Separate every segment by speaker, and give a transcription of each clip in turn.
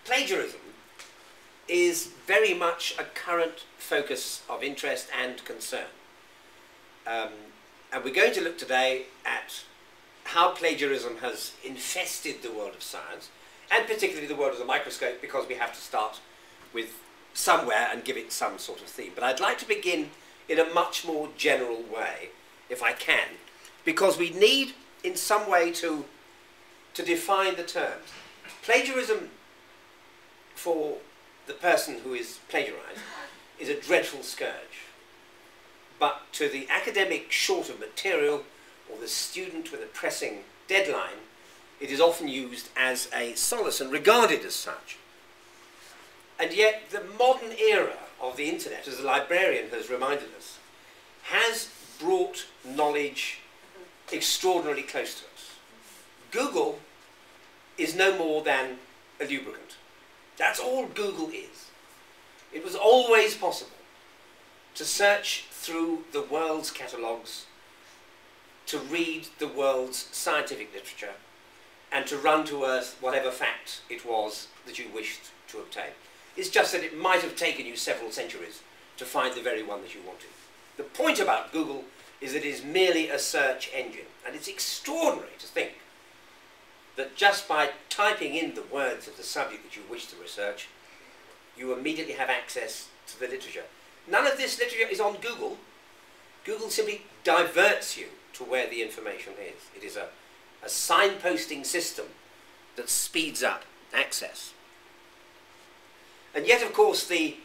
Speaker 1: plagiarism is very much a current focus of interest and concern. And we're going to look today at how plagiarism has infested the world of science, and particularly the world of the microscope, because we have to start with somewhere and give it some sort of theme. But I'd like to begin in a much more general way, if I can, because we need in some way to define the terms. Plagiarism, for the person who is plagiarized, is a dreadful scourge. But to the academic short of material, or the student with a pressing deadline, it is often used as a solace and regarded as such. And yet the modern era of the internet, as the librarian has reminded us, has brought knowledge extraordinarily close to us. Google is no more than a lubricant. That's all Google is. It was always possible to search through the world's catalogues, to read the world's scientific literature, and to run to earth whatever fact it was that you wished to obtain. It's just that it might have taken you several centuries to find the very one that you wanted. The point about Google is that it is merely a search engine, and it's extraordinary to think that just by typing in the words of the subject that you wish to research, you immediately have access to the literature. None of this literature is on Google. Google simply diverts you to where the information is. It is a signposting system that speeds up access. And yet, of course, the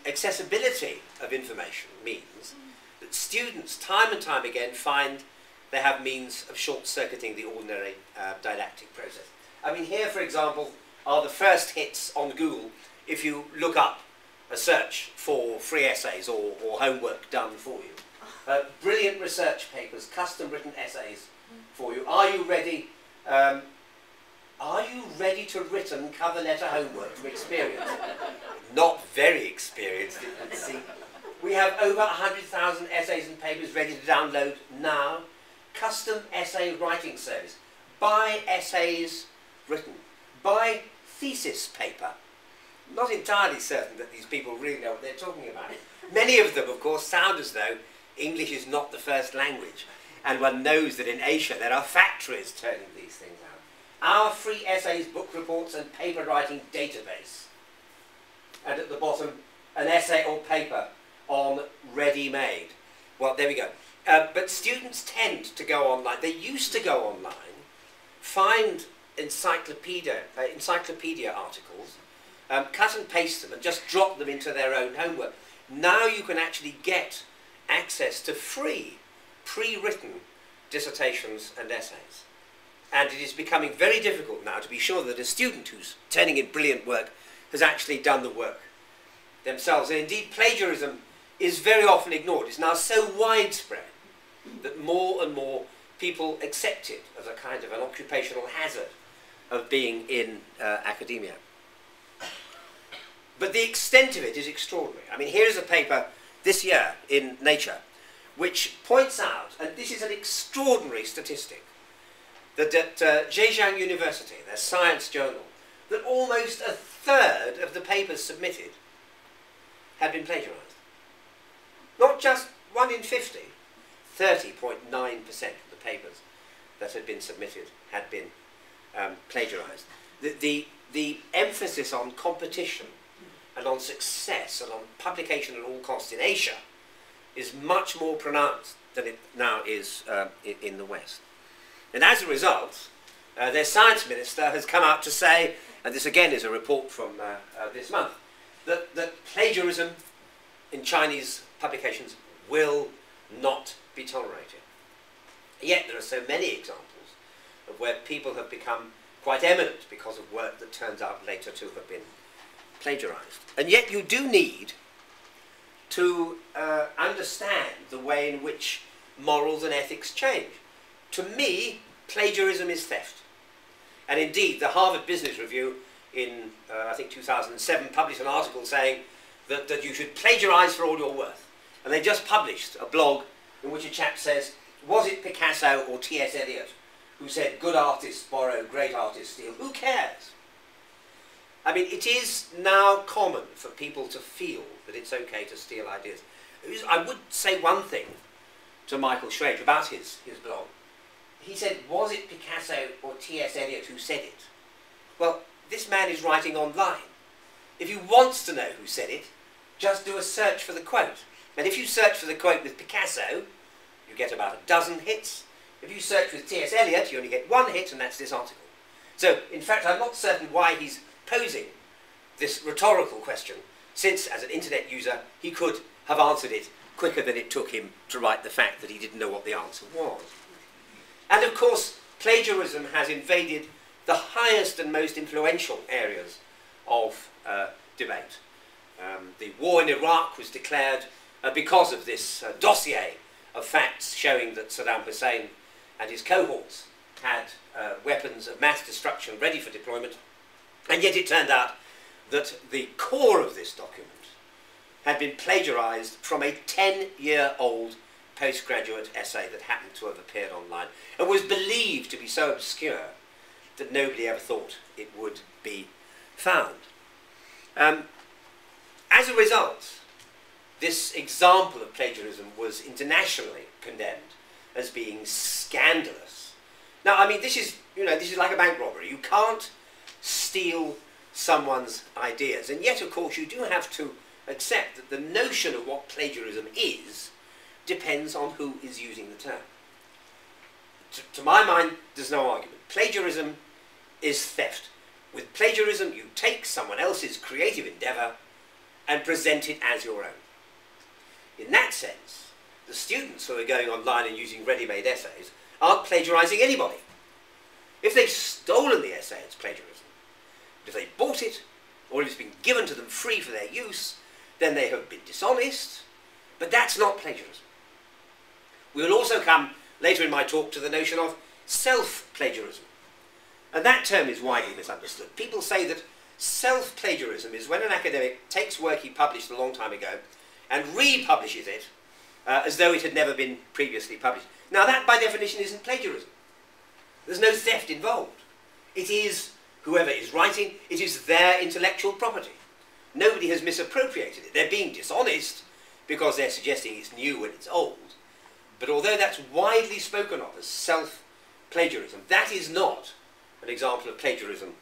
Speaker 1: accessibility of information means that students, time and time again, find they have means of short-circuiting the ordinary didactic process. I mean, here, for example, are the first hits on Google if you look up a search for free essays or homework done for you. Brilliant research papers, custom-written essays for you. Are you ready? Are you ready to written cover letter homework from experience? Not very experienced, it would seem. We have over 100,000 essays and papers ready to download now. Custom essay writing service. Buy essays written. Buy thesis paper. Not entirely certain that these people really know what they're talking about. Many of them, of course, sound as though English is not the first language. And one knows that in Asia there are factories turning these things out. Our free essays, book reports and paper writing database. And at the bottom, an essay or paper on ready-made. Well, there we go. But students tend to go online. They used to go online, find encyclopedia articles, cut and paste them and just drop them into their own homework. Now you can actually get access to free, pre-written dissertations and essays. And it is becoming very difficult now to be sure that a student who's turning in brilliant work has actually done the work themselves. And indeed, plagiarism is very often ignored. It's now so widespread that more and more people accept it as a kind of an occupational hazard of being in academia. But the extent of it is extraordinary. I mean, here is a paper this year in Nature which points out, and this is an extraordinary statistic, that at Zhejiang University, their science journal, that almost a third of the papers submitted had been plagiarized. Not just 1 in 50, 30.9% of the papers that had been submitted had been plagiarized. The emphasis on competition and on success and on publication at all costs in Asia is much more pronounced than it now is in the West. And as a result, their science minister has come out to say, and this again is a report from this month, that plagiarism in Chinese publications will not be tolerated. Yet there are so many examples of where people have become quite eminent because of work that turns out later to have been plagiarized. And yet you do need to understand the way in which morals and ethics change. To me, plagiarism is theft. And indeed, the Harvard Business Review in, I think, 2007 published an article saying that you should plagiarize for all your worth. And they just published a blog in which a chap says, was it Picasso or T.S. Eliot who said, good artists borrow, great artists steal? Who cares? I mean, it is now common for people to feel that it's okay to steal ideas. I would say one thing to Michael Schrager about his blog. He said, was it Picasso or T.S. Eliot who said it? Well, this man is writing online. If you want to know who said it, just do a search for the quote. And if you search for the quote with Picasso, you get about a dozen hits. If you search with T.S. Eliot, you only get one hit, and that's this article. So, in fact, I'm not certain why he's posing this rhetorical question, since, as an internet user, he could have answered it quicker than it took him to write the fact that he didn't know what the answer was. And, of course, plagiarism has invaded the highest and most influential areas of debate. The war in Iraq was declared because of this dossier of facts showing that Saddam Hussein and his cohorts had weapons of mass destruction ready for deployment, and yet it turned out that the core of this document had been plagiarized from a 10-year-old postgraduate essay that happened to have appeared online and was believed to be so obscure that nobody ever thought it would be found. As a result, this example of plagiarism was internationally condemned as being scandalous. Now, I mean, this is like a bank robbery. You can't steal someone's ideas, and yet, of course, you do have to accept that the notion of what plagiarism is depends on who is using the term. To my mind, there's no argument. Plagiarism is theft. With plagiarism, you take someone else's creative endeavour and present it as your own. In that sense, the students who are going online and using ready-made essays aren't plagiarising anybody. If they've stolen the essay, it's plagiarism. But if they bought it, or if it's been given to them free for their use, then they have been dishonest, but that's not plagiarism. We will also come later in my talk to the notion of self-plagiarism. And that term is widely misunderstood. People say that self-plagiarism is when an academic takes work he published a long time ago and republishes it as though it had never been previously published. Now that, by definition, isn't plagiarism. There's no theft involved. It is, whoever is writing, it is their intellectual property. Nobody has misappropriated it. They're being dishonest because they're suggesting it's new when it's old. But although that's widely spoken of as self-plagiarism, that is not an example of plagiarism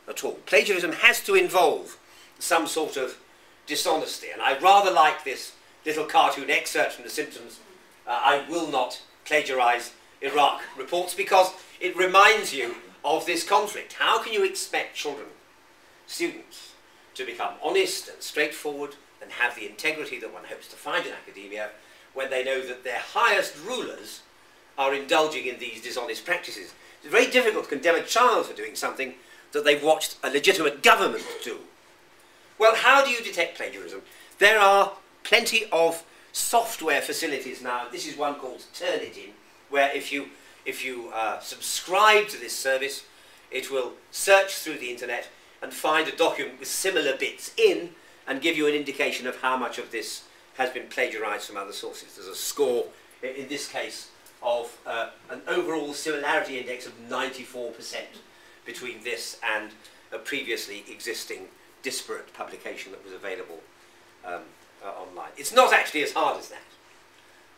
Speaker 1: at all. Plagiarism has to involve some sort of dishonesty, and I rather like this little cartoon excerpt from The Simpsons, I will not plagiarise Iraq reports, because it reminds you of this conflict. How can you expect children, students, to become honest and straightforward and have the integrity that one hopes to find in academia when they know that their highest rulers are indulging in these dishonest practices? It's very difficult to condemn a child for doing something that they've watched a legitimate government do. Well, how do you detect plagiarism? There are plenty of software facilities now. This is one called Turnitin, where if you subscribe to this service, it will search through the internet and find a document with similar bits in and give you an indication of how much of this has been plagiarized from other sources. There's a score, in this case, of an overall similarity index of 94% between this and a previously existing disparate publication that was available online. It's not actually as hard as that.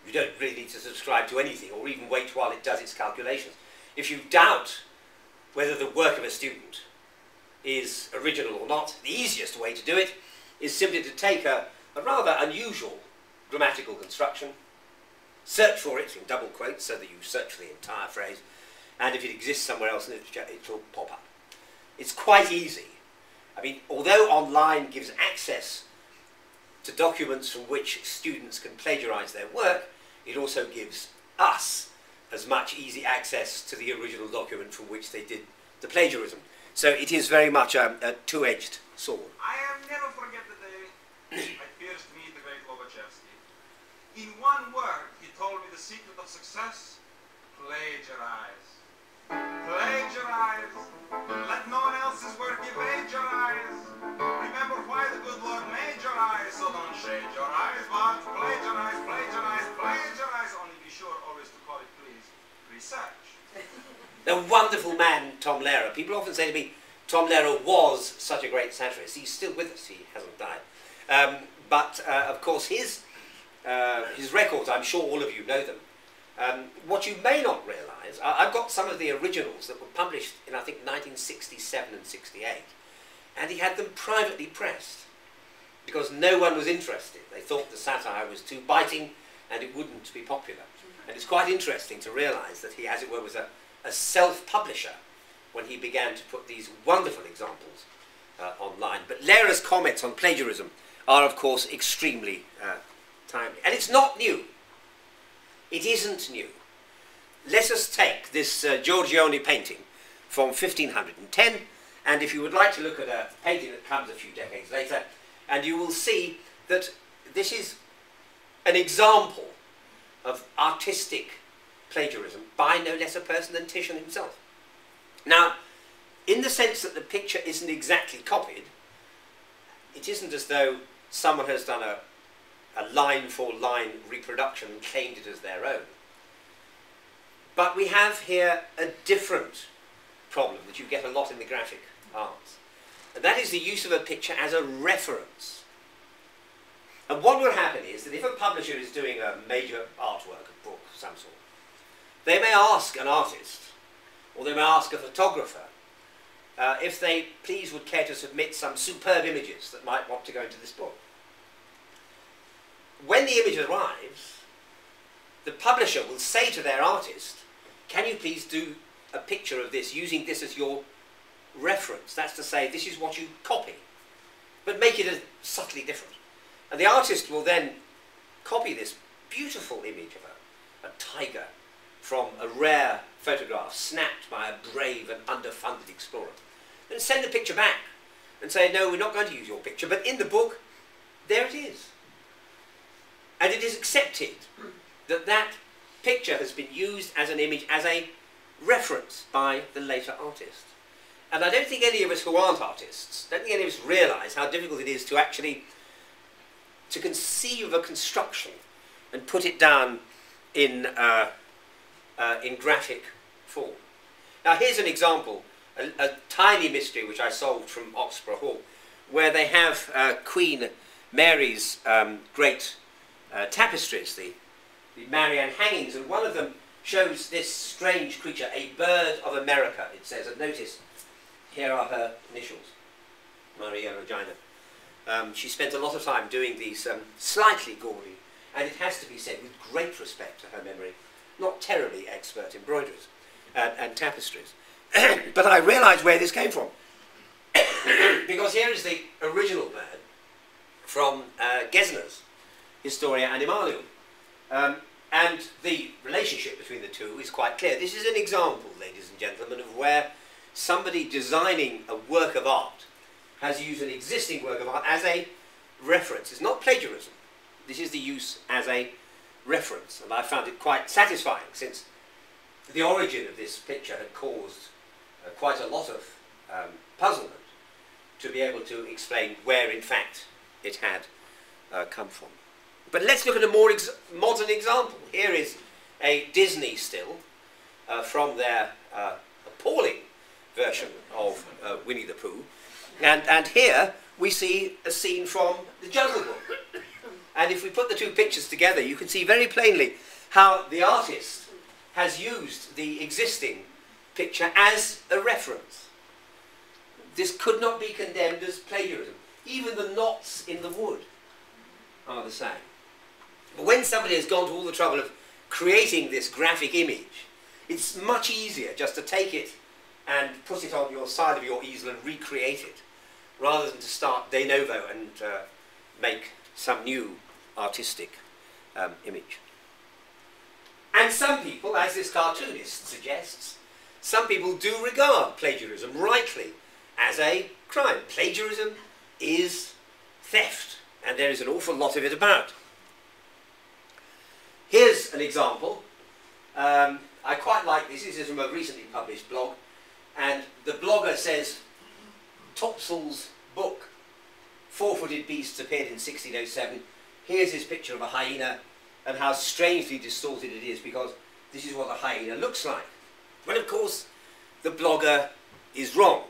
Speaker 1: You don't really need to subscribe to anything or even wait while it does its calculations. If you doubt whether the work of a student is original or not, the easiest way to do it is simply to take a rather unusual grammatical construction, search for it in double quotes so that you search for the entire phrase, and if it exists somewhere else in the literature, it will pop up. It's quite easy. I mean, although online gives access to documents from which students can plagiarise their work, it also gives us as much easy access to the original document from which they did the plagiarism. So it is very much a two-edged sword.
Speaker 2: I have never forget the day I first meet the great Lobachevsky. In one word, he told me the secret of success: plagiarize. Plagiarize. Let no one else's work be plagiarized. Remember why the good Lord made your eyes, so don't shade your eyes, but plagiarize, plagiarize, plagiarize. Only be sure always to call it, please, research.
Speaker 1: The wonderful man, Tom Lehrer. People often say to me, Tom Lehrer was such a great satirist. He's still with us, he hasn't died. But of course his records, I'm sure all of you know them. What you may not realise, I've got some of the originals that were published in I think 1967 and 68, and he had them privately pressed because no one was interested. They thought the satire was too biting and it wouldn't be popular. And it's quite interesting to realise that he, as it were, was a self-publisher when he began to put these wonderful examples online. But Lehrer's comments on plagiarism are, of course, extremely timely. And it's not new. It isn't new. Let us take this Giorgione painting from 1510, and if you would like to look at a painting that comes a few decades later, and you will see that this is an example of artistic plagiarism by no less a person than Titian himself. Now, in the sense that the picture isn't exactly copied, it isn't as though someone has done a line-for-line reproduction and claimed it as their own. But we have here a different problem that you get a lot in the graphic arts, and that is the use of a picture as a reference. And what will happen is that if a publisher is doing a major artwork, a book of some sort, they may ask an artist, or they may ask a photographer, if they please would care to submit some superb images that might want to go into this book. When the image arrives, the publisher will say to their artist, can you please do a picture of this using this as your reference? That's to say, this is what you copy, but make it subtly different. And the artist will then copy this beautiful image of a tiger from a rare photograph snapped by a brave and underfunded explorer, and send the picture back and say, no, we're not going to use your picture, but in the book, there it is. And it is accepted that that picture has been used as an image, as a reference by the later artist. And I don't think any of us who aren't artists, don't think any of us realise how difficult it is to actually to conceive a construction and put it down in graphic form. Now here's an example, a tiny mystery which I solved from Oxborough Hall, where they have Queen Mary's great tapestries, the Marianne hangings, and one of them shows this strange creature, a bird of America, it says, and notice, here are her initials, Maria Regina. She spent a lot of time doing these slightly gory, and it has to be said with great respect to her memory, not terribly expert embroiderers and tapestries. But I realised where this came from, because here is the original bird from Gesner's Historia Animalium. And the relationship between the two is quite clear. This is an example, ladies and gentlemen, of where somebody designing a work of art has used an existing work of art as a reference. It's not plagiarism. This is the use as a reference. And I found it quite satisfying, since the origin of this picture had caused quite a lot of puzzlement to be able to explain where, in fact, it had come from. But let's look at a more modern example. Here is a Disney still from their appalling version of Winnie the Pooh. And here we see a scene from the Jungle Book. And if we put the two pictures together, you can see very plainly how the artist has used the existing picture as a reference. This could not be condemned as plagiarism. Even the knots in the wood are the same. But when somebody has gone to all the trouble of creating this graphic image, it's much easier just to take it and put it on your side of your easel and recreate it, rather than to start de novo and make some new artistic image. And some people, as this cartoonist suggests, some people do regard plagiarism rightly as a crime. Plagiarism is theft, and there is an awful lot of it about. Here's an example. I quite like this. This is from a recently published blog, and the blogger says, Topsell's book, Four-Footed Beasts, appeared in 1607. Here's his picture of a hyena, and how strangely distorted it is, because this is what a hyena looks like. Well, of course, the blogger is wrong.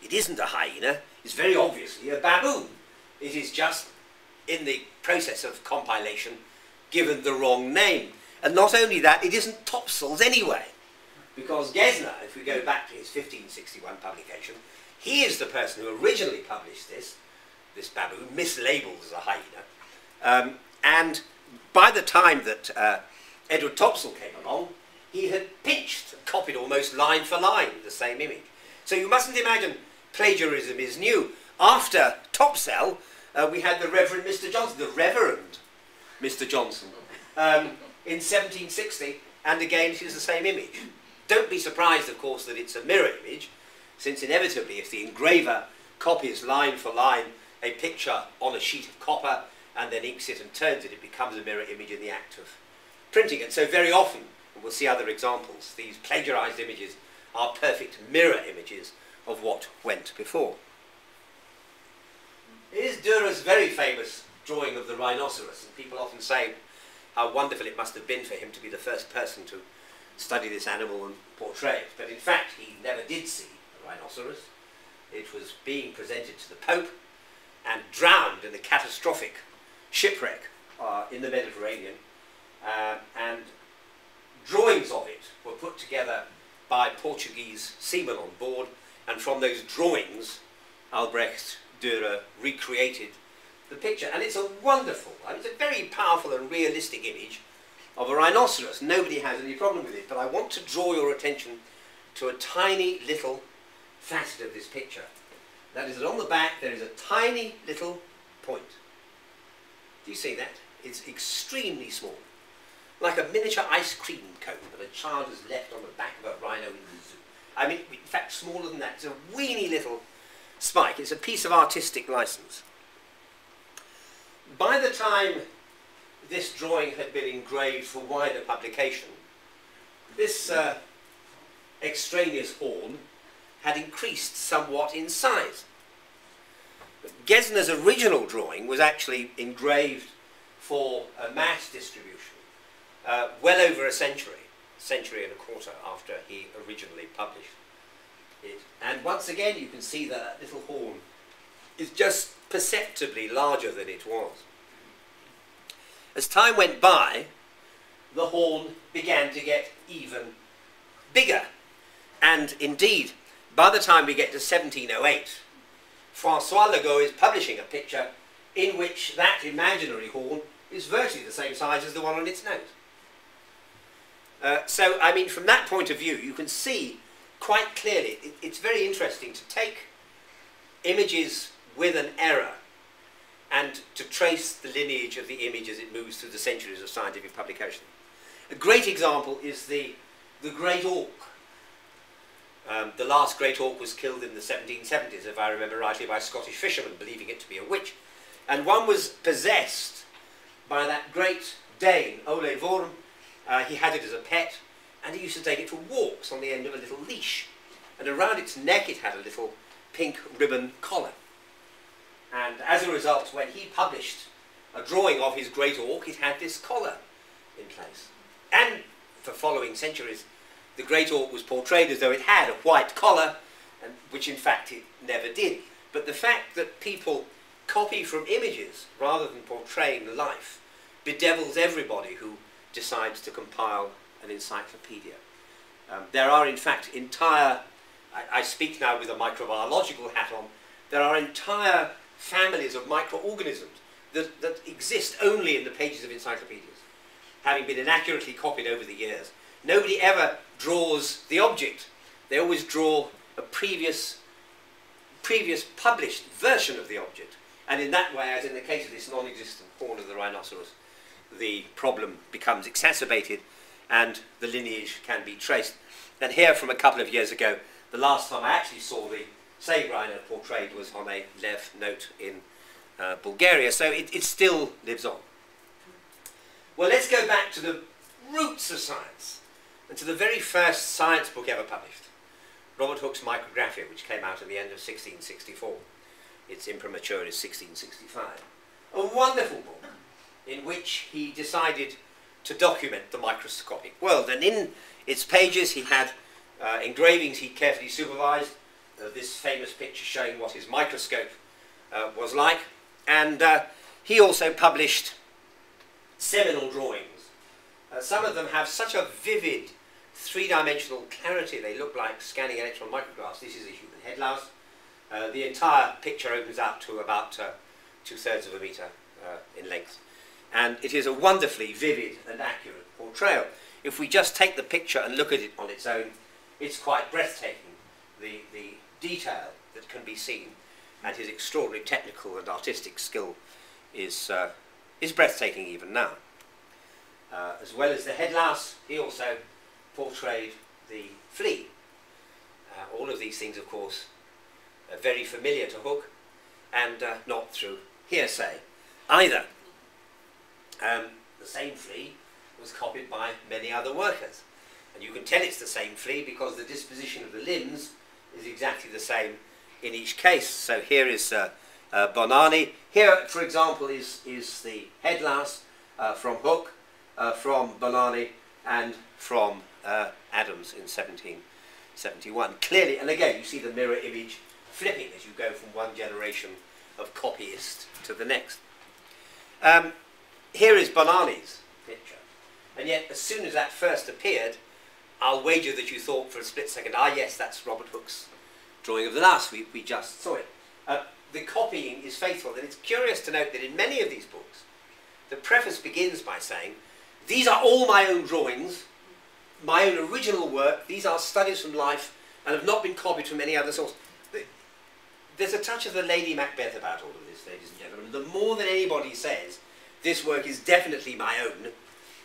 Speaker 1: it isn't a hyena, it's very obviously a baboon. It is just in the process of compilation given the wrong name. And not only that, it isn't Topsail's anyway, because Gesner, if we go back to his 1561 publication, he is the person who originally published this baboon, mislabeled as a hyena, and by the time that Edward Topsail came along, he had pinched, copied almost line for line the same image. So you mustn't imagine plagiarism is new. After Topsail, we had the Reverend Mr. Johnson, the Reverend Mr. Johnson, in 1760, and again it is the same image. Don't be surprised, of course, that it's a mirror image, since inevitably if the engraver copies line for line a picture on a sheet of copper and then inks it and turns it, it becomes a mirror image in the act of printing it. So very often, and we'll see other examples, these plagiarized images are perfect mirror images of what went before. It is Dürer's very famous drawing of the rhinoceros, and people often say how wonderful it must have been for him to be the first person to study this animal and portray it. But in fact, he never did see a rhinoceros. It was being presented to the Pope and drowned in a catastrophic shipwreck in the Mediterranean, and drawings of it were put together by Portuguese seamen on board, and from those drawings Albrecht Dürer recreated the picture. And it's a wonderful, I mean, it's a very powerful and realistic image of a rhinoceros. Nobody has any problem with it, but I want to draw your attention to a tiny little facet of this picture. That is that on the back there is a tiny little point. Do you see that? It's extremely small, like a miniature ice cream cone that a child has left on the back of a rhino in the zoo. I mean, in fact, smaller than that. It's a weeny little spike. It's a piece of artistic license. By the time this drawing had been engraved for wider publication, this extraneous horn had increased somewhat in size. But Gesner's original drawing was actually engraved for a mass distribution well over a century and a quarter after he originally published it. And once again you can see that little horn is just perceptibly larger than it was. As time went by, the horn began to get even bigger, and indeed by the time we get to 1708, François Legault is publishing a picture in which that imaginary horn is virtually the same size as the one on its nose. So, I mean, from that point of view, you can see quite clearly, it's very interesting to take images with an error and to trace the lineage of the image as it moves through the centuries of scientific publication. A great example is the great auk. The last great auk was killed in the 1770s, if I remember rightly, by Scottish fishermen, believing it to be a witch. And one was possessed by that great Dane, Ole Worm. He had it as a pet, and he used to take it for walks on the end of a little leash. And around its neck it had a little pink ribbon collar. And as a result, when he published a drawing of his great auk, it had this collar in place. And for following centuries, the great auk was portrayed as though it had a white collar, and which in fact it never did. But the fact that people copy from images rather than portraying life bedevils everybody who decides to compile an encyclopedia. There are in fact entire, I speak now with a microbiological hat on, there are entire families of microorganisms that exist only in the pages of encyclopedias, having been inaccurately copied over the years. Nobody ever draws the object. They always draw a previous published version of the object. And in that way, as in the case of this non-existent horn of the rhinoceros, the problem becomes exacerbated and the lineage can be traced. And here from a couple of years ago, the last time I actually saw the same rhino portrayed was on a Lev note in Bulgaria, so it still lives on. Well, let's go back to the roots of science and to the very first science book ever published, Robert Hooke's Micrographic, which came out at the end of 1664. Its imprimatur is 1665. A wonderful book in which he decided to document the microscopic world, and in its pages he had engravings he carefully supervised this famous picture showing what his microscope was like. And he also published seminal drawings. Some of them have such a vivid three-dimensional clarity, they look like scanning electron micrographs. This is a human head louse. The entire picture opens up to about 2/3 of a metre in length. And it is a wonderfully vivid and accurate portrayal. If we just take the picture and look at it on its own, it's quite breathtaking, the detail that can be seen, and his extraordinary technical and artistic skill is breathtaking even now. As well as the head louse, he also portrayed the flea. All of these things, of course, are very familiar to Hooke, and not through hearsay either. The same flea was copied by many other workers, and you can tell it's the same flea because the disposition of the limbs is exactly the same in each case. So here is Bonani. Here, for example, is the head louse from Hooke, from Bonani, and from Adams in 1771. Clearly, and again, you see the mirror image flipping as you go from one generation of copyist to the next. Here is Bonani's picture, and yet as soon as that first appeared, I'll wager that you thought for a split second, ah yes, that's Robert Hooke's drawing of the louse, we just saw it. The copying is faithful, and it's curious to note that in many of these books, the preface begins by saying, these are all my own drawings, my own original work, these are studies from life, and have not been copied from any other source. There's a touch of the Lady Macbeth about all of this, ladies and gentlemen. The more that anybody says, this work is definitely my own,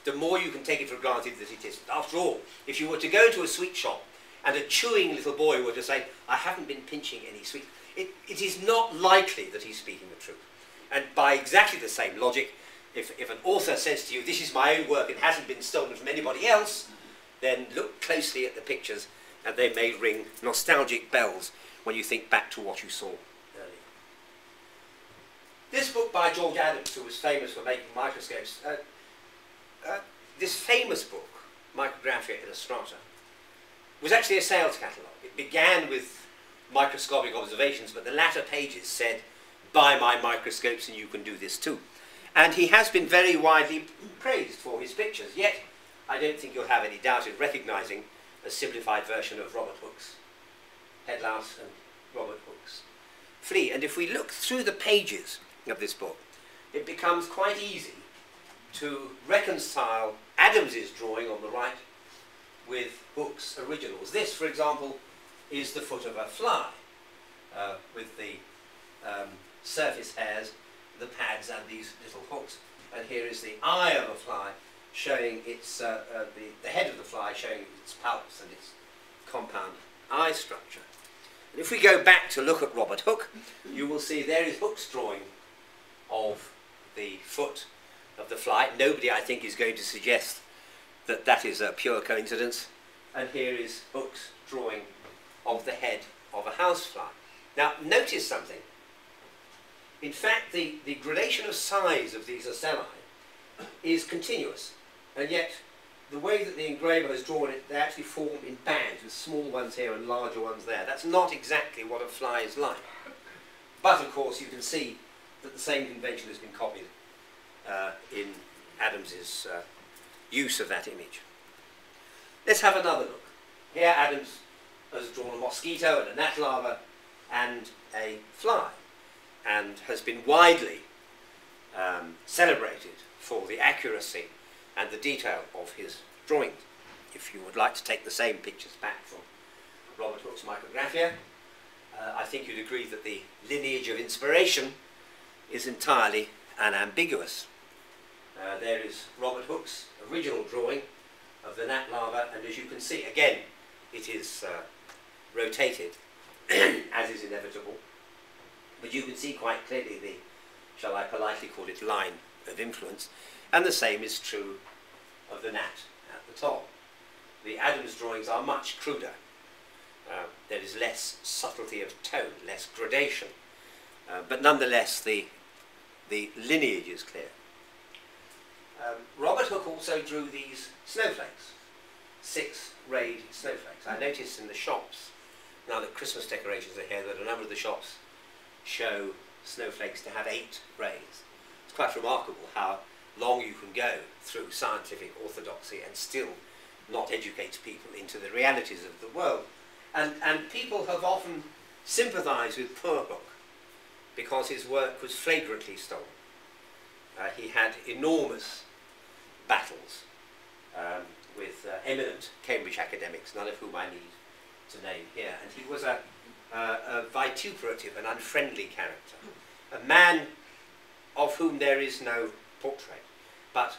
Speaker 1: the more you can take it for granted that it isn't. After all, if you were to go to a sweet shop and a chewing little boy were to say, I haven't been pinching any sweet, it is not likely that he's speaking the truth. And by exactly the same logic, if an author says to you, this is my own work, it hasn't been stolen from anybody else, then look closely at the pictures and they may ring nostalgic bells when you think back to what you saw earlier. This book by George Adams, who was famous for making microscopes, this famous book, Micrographic Illustrata, was actually a sales catalogue. It began with microscopic observations, but the latter pages said, buy my microscopes and you can do this too. And he has been very widely praised for his pictures, yet I don't think you'll have any doubt in recognising a simplified version of Robert Hooke's head louse and Robert Hooke's flea. And if we look through the pages of this book, it becomes quite easy to reconcile Adams's drawing on the right with Hooke's originals. This, for example, is the foot of a fly with the surface hairs, the pads and these little hooks. And here is the eye of a fly showing its, the head of the fly showing its palps and its compound eye structure. And if we go back to look at Robert Hooke, you will see there is Hooke's drawing of the foot of the fly. Nobody, I think, is going to suggest that that is a pure coincidence. And here is Hooke's drawing of the head of a housefly. Now, notice something. In fact, the gradation of size of these ocelli is continuous, and yet the way that the engraver has drawn it, they actually form in bands, with small ones here and larger ones there. That's not exactly what a fly is like. But, of course, you can see that the same convention has been copied in Adams's use of that image. Let's have another look. Here Adams has drawn a mosquito and a gnat larva and a fly, and has been widely celebrated for the accuracy and the detail of his drawings. If you would like to take the same pictures back from Robert Hooke's Micrographia, I think you'd agree that the lineage of inspiration is entirely unambiguous. There is Robert Hooke's original drawing of the gnat larva, and as you can see, again, it is rotated, as is inevitable. But you can see quite clearly the, shall I politely call it, line of influence, and the same is true of the gnat at the top. The Adams drawings are much cruder. There is less subtlety of tone, less gradation, but nonetheless the lineage is clear. Robert Hooke also drew these snowflakes, 6 rayed snowflakes. I noticed in the shops now that Christmas decorations are here, that a number of the shops show snowflakes to have 8 rays. It's quite remarkable how long you can go through scientific orthodoxy and still not educate people into the realities of the world. And people have often sympathised with poor Hooke because his work was flagrantly stolen. He had enormous battles with eminent Cambridge academics, none of whom I need to name here, and he was a vituperative and unfriendly character, a man of whom there is no portrait, but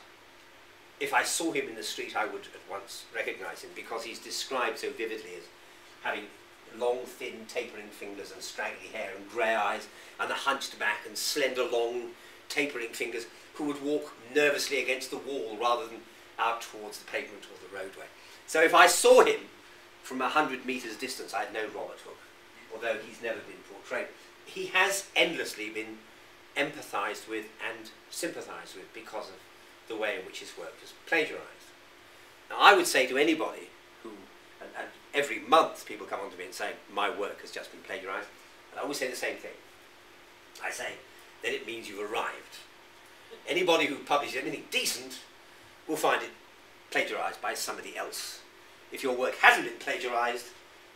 Speaker 1: if I saw him in the street I would at once recognise him, because he's described so vividly as having long, thin, tapering fingers and straggly hair and grey eyes and a hunched back and slender, long, tapering fingers, who would walk nervously against the wall rather than out towards the pavement or the roadway. So if I saw him from 100 metres distance, I'd know Robert Hooke, although he's never been portrayed. He has endlessly been empathised with and sympathised with because of the way in which his work was plagiarised. Now I would say to anybody who, and every month people come on to me and say, my work has just been plagiarised, and I always say the same thing. I say, then it means you've arrived. Anybody who publishes anything decent will find it plagiarised by somebody else. If your work hasn't been plagiarised,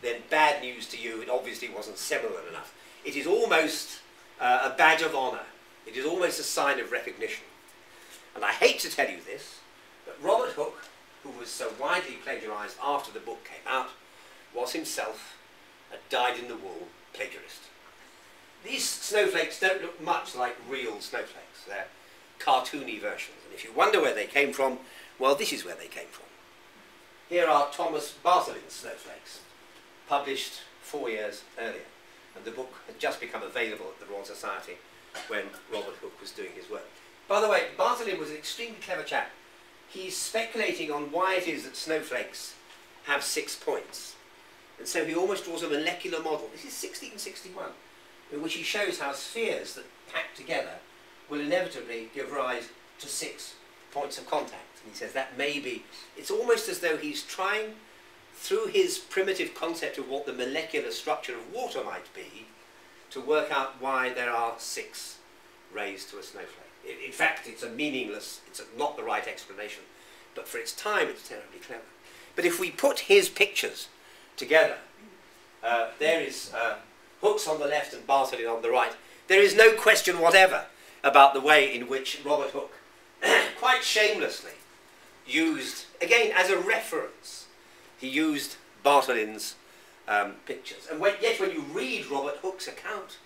Speaker 1: then bad news to you, it obviously wasn't seminal enough. It is almost a badge of honour. It is almost a sign of recognition. And I hate to tell you this, but Robert Hooke, who was so widely plagiarised after the book came out, was himself a dyed-in-the-wool plagiarist. These snowflakes don't look much like real snowflakes. They're cartoony versions. And if you wonder where they came from, well, this is where they came from. Here are Thomas Bartholin's snowflakes, published 4 years earlier. And the book had just become available at the Royal Society when Robert Hooke was doing his work. By the way, Bartholin was an extremely clever chap. He's speculating on why it is that snowflakes have 6 points. And so he almost draws a molecular model. This is 1661, in which he shows how spheres that pack together will inevitably give rise to 6 points of contact. And he says that may be, it's almost as though he's trying, through his primitive concept of what the molecular structure of water might be, to work out why there are 6 rays to a snowflake. In fact, it's a meaningless, not the right explanation, but for its time it's terribly clever. But if we put his pictures together, there is Hooke's on the left and Bartholin on the right. There is no question whatever about the way in which Robert Hooke, quite shamelessly, used, again as a reference, he used Bartholin's pictures. And yet when you read Robert Hooke's account,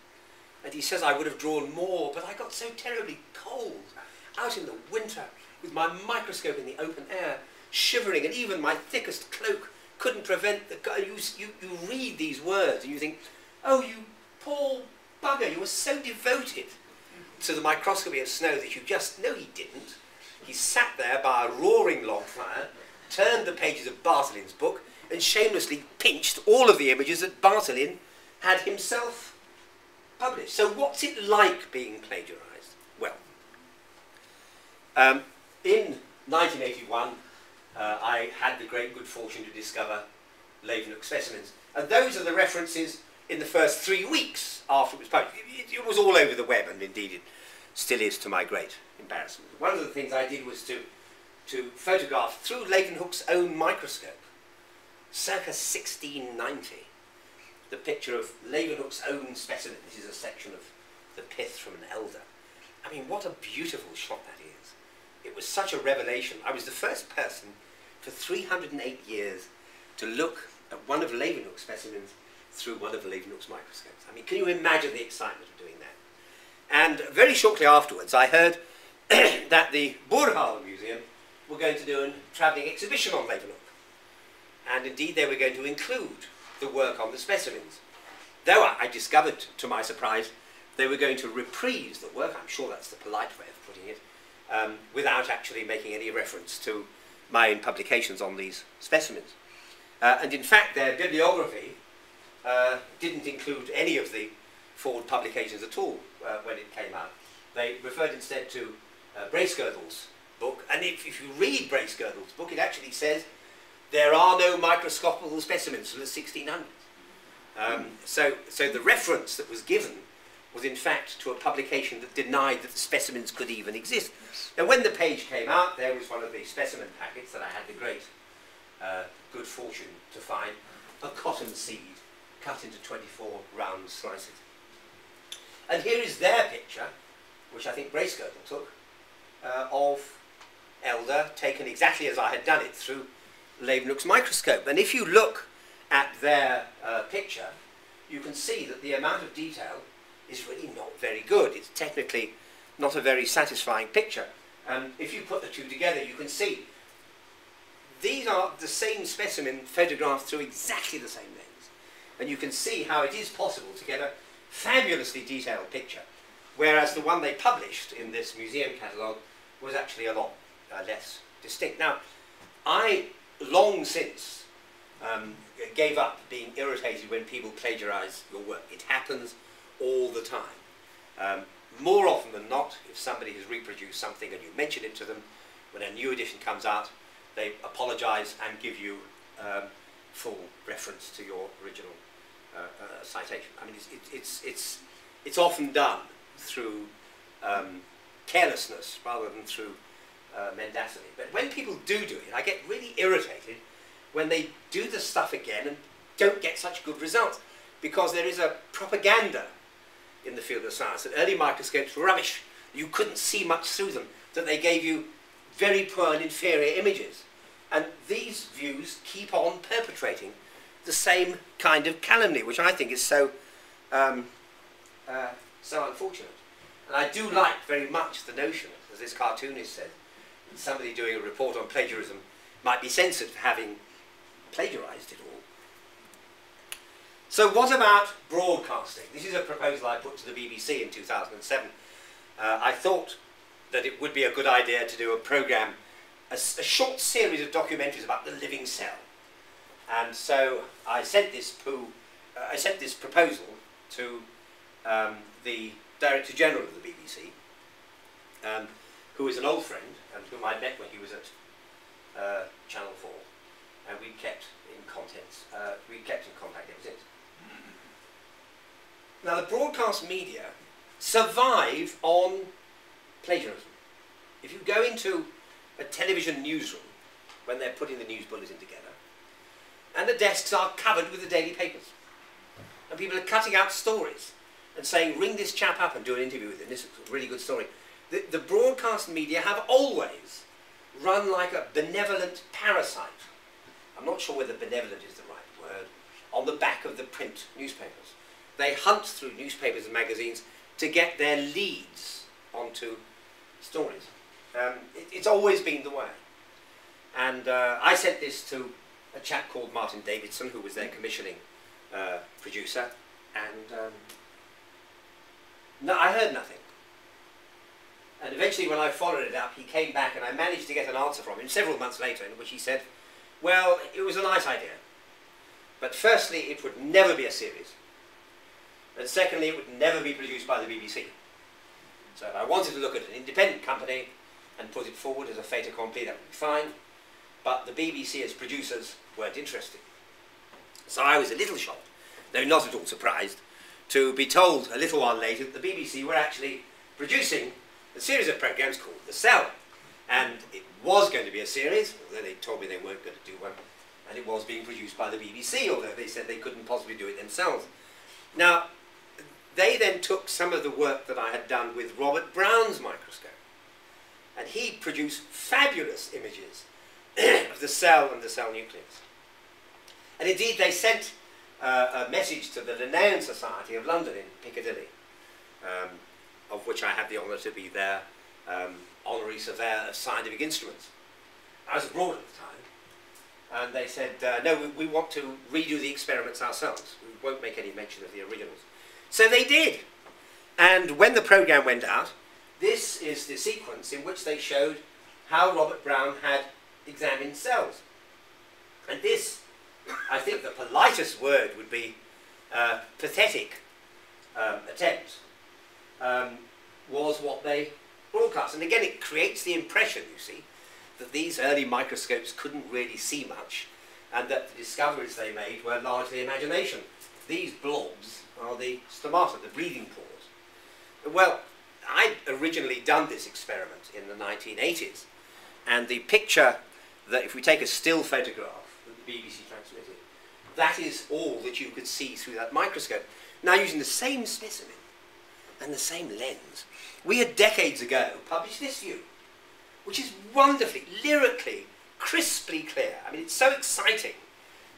Speaker 1: and he says, I would have drawn more, but I got so terribly cold out in the winter with my microscope in the open air, shivering, and even my thickest cloak couldn't prevent the... You read these words and you think, oh, you poor bugger, you were so devoted to the microscopy of snow that you just... No, he didn't. He sat there by a roaring log fire, turned the pages of Bartholin's book, and shamelessly pinched all of the images that Bartholin had himself published. So what's it like being plagiarised? Well, in 1981, I had the great good fortune to discover Leeuwenhoek specimens. And those are the references in the first 3 weeks after it was published. It was all over the web, and indeed it still is to my great embarrassment. One of the things I did was to photograph, through Leeuwenhoek's own microscope, circa 1690, the picture of Leeuwenhoek's own specimen. This is a section of the pith from an elder. I mean, what a beautiful shot that is. It was such a revelation. I was the first person for 308 years to look at one of Leeuwenhoek's specimens through one of Leeuwenhoek's microscopes. I mean, can you imagine the excitement of doing that? And very shortly afterwards, I heard that the Boerhaave Museum were going to do a travelling exhibition on Leeuwenhoek. And indeed, they were going to include the work on the specimens. Though I discovered, to my surprise, they were going to reprise the work, I'm sure that's the polite way of putting it, without actually making any reference to my own publications on these specimens. And in fact, their bibliography didn't include any of the Ford publications at all when it came out. They referred instead to Bracegirdle's book, and if you read Bracegirdle's book, it actually says there are no microscopical specimens from the 1600s. So the reference that was given was in fact to a publication that denied that the specimens could even exist. And when the page came out, there was one of the specimen packets that I had the great good fortune to find, a cotton seed cut into 24 round slices. And here is their picture, which I think Bracegirdle took, of elder, taken exactly as I had done it through Leeuwenhoek's microscope. And if you look at their picture, you can see that the amount of detail is really not very good. It's technically not a very satisfying picture. And if you put the two together, you can see these are the same specimen photographed through exactly the same lens. And you can see how it is possible to get a fabulously detailed picture, whereas the one they published in this museum catalogue was actually a lot less distinct. Now, I long since gave up being irritated when people plagiarise your work. It happens all the time. More often than not, if somebody has reproduced something and you mention it to them, when a new edition comes out, they apologise and give you full reference to your original citation. I mean, it's often done through carelessness rather than through mendacity. But when people do it, I get really irritated when they do the stuff again and don't get such good results, because there is a propaganda in the field of science that early microscopes were rubbish. You couldn't see much through them, that they gave you very poor and inferior images. And these views keep on perpetrating the same kind of calumny, which I think is so so unfortunate. And I do like very much the notion, as this cartoonist said, that somebody doing a report on plagiarism might be censored for having plagiarised it all. So what about broadcasting? This is a proposal I put to the BBC in 2007. I thought that it would be a good idea to do a programme, a short series of documentaries about the living cell. And so I sent this proposal to the Director General of the BBC, who is an old friend and whom I met when he was at Channel 4, and we kept in contact ever since. Now, the broadcast media survive on plagiarism. If you go into a television newsroom when they're putting the news bulletin together, and the desks are covered with the daily papers, and people are cutting out stories and saying, ring this chap up and do an interview with him, this is a really good story. The broadcast media have always run like a benevolent parasite, I'm not sure whether benevolent is the right word, on the back of the print newspapers. They hunt through newspapers and magazines to get their leads onto stories. It's always been the way. And I sent this to a chap called Martin Davidson, who was their commissioning producer, and no, I heard nothing. And eventually, when I followed it up, he came back and I managed to get an answer from him several months later, in which he said, well, it was a nice idea, but firstly, it would never be a series, and secondly, it would never be produced by the BBC. So if I wanted to look at an independent company and put it forward as a fait accompli, that would be fine, but the BBC as producers weren't interested. So I was a little shocked, though not at all surprised, to be told a little while later that the BBC were actually producing a series of programmes called The Cell. And it was going to be a series, although they told me they weren't going to do one, and it was being produced by the BBC, although they said they couldn't possibly do it themselves. Now, they then took some of the work that I had done with Robert Brown's microscope, and he produced fabulous images of the cell and the cell nucleus. And indeed, they sent a message to the Linnean Society of London in Piccadilly, of which I had the honour to be their honorary surveyor of scientific instruments. I was abroad at the time, and they said, no, we want to redo the experiments ourselves. We won't make any mention of the originals. So they did. And when the programme went out, this is the sequence in which they showed how Robert Brown had examined cells. And this, I think the politest word would be pathetic attempt, was what they broadcast. And again, it creates the impression, you see, that these early microscopes couldn't really see much, and that the discoveries they made were largely imagination. these blobs are the stomata, the breathing pores. Well, I'd originally done this experiment in the 1980s, and the picture that, if we take a still photograph that the BBC transmitted, that is all that you could see through that microscope. Now, using the same specimen and the same lens, we had decades ago published this view, which is wonderfully, lyrically, crisply clear. I mean, it's so exciting